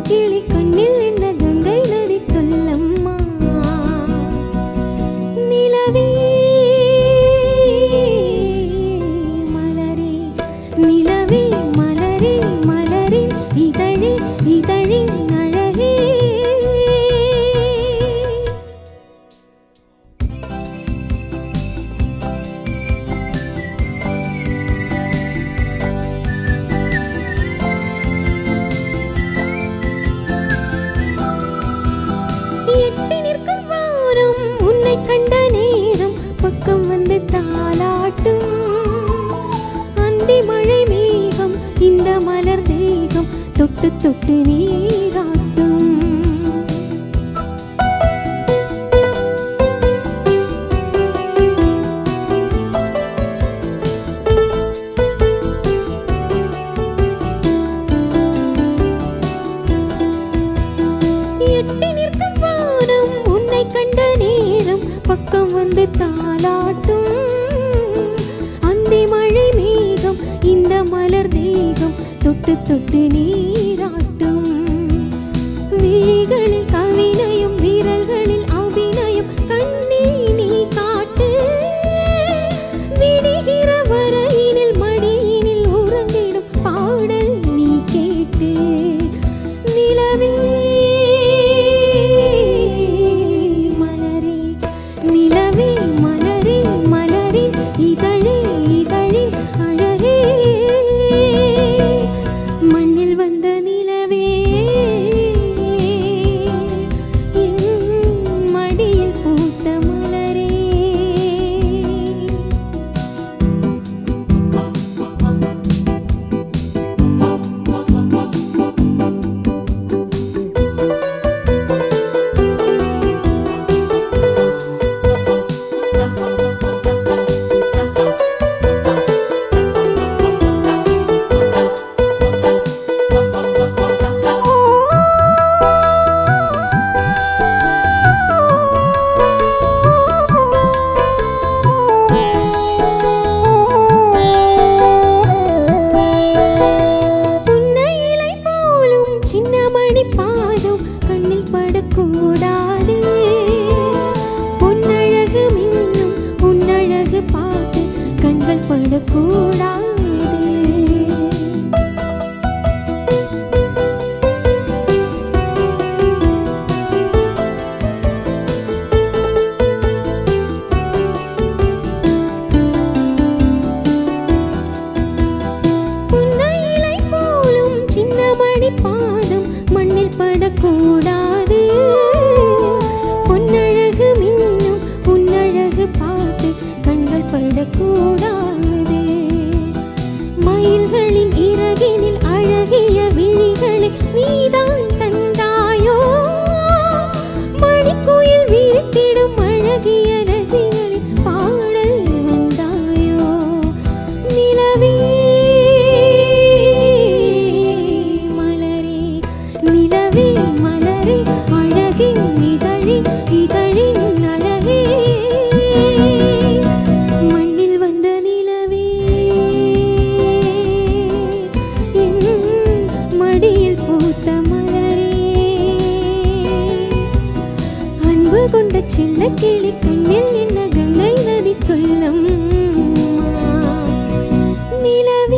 கிளி கண்ணில் என்ன கங்கை நதி சொல்லம்மா. நிலவே மலரே நிலவே மலரே மலரின் இதழில் இதழின் அழகே. எட்டி நிற்கும் வானம் உன்னை கண்ட நேரம் பக்கம் வந்து தாலாட்டும். அந்தி மழை மேகம் இந்த மலர் தேகம் தொட்டு தொட்டு நீராட்டும். எட்டி நிற்கும் வானம் உன்னை கண்ட நேரம் பக்கம் வந்து தாலாட்டும். அந்தி மழை மேகம் இந்த மலர் தேகம் தொட்டு தொட்டு நீராட்டும். விழிகளில் கவினயம் விரல்களில் அபிநயம் கண்ணில் நீ காட்டு. விடுகிற வரையினில் மடியினில் உறங்கிடும் பாடல் நீ கேட்டு. நிலவே மலரே நிலவே மலரே மலரின் இதழே இதழின் அழகே. மண்ணில் வந்த நிலவே என் மடியில் பூத்த மலரே. புன்னையிலை போலும் சின்ன மணி பாதம் கண்ணில் படக்கூடாது. பொன்னழகு மின்னும் உன்னழகு பார்த்து கண்கள் படக்கூடாது. புன்னையிலை போலும் சின்ன மணி பாதம் மண்ணில் படக்கூடாது. பொன்னழகு மின்னும் உன்னழகு பார்த்து கண்கள் படக்கூடாது. மயில்களின் இறகினில் அழகிய விழிகளை நீதான் தந்தாயோ. மணிக்குயில் விரித்திடும் அழகிய ரசிகளின் பாடல் வந்தாயோ. நிலவே மலரே நிலவே மலரே அழகின் இதழின் இதழின் அழகே. மண்ணில் வந்த நிலவே என் மடியில் பூத்த மலரே. அன்பு கொண்ட சின்ன கிளி கண்ணில் என்ன கங்கை நதி சொல்லம்மா. நிலவே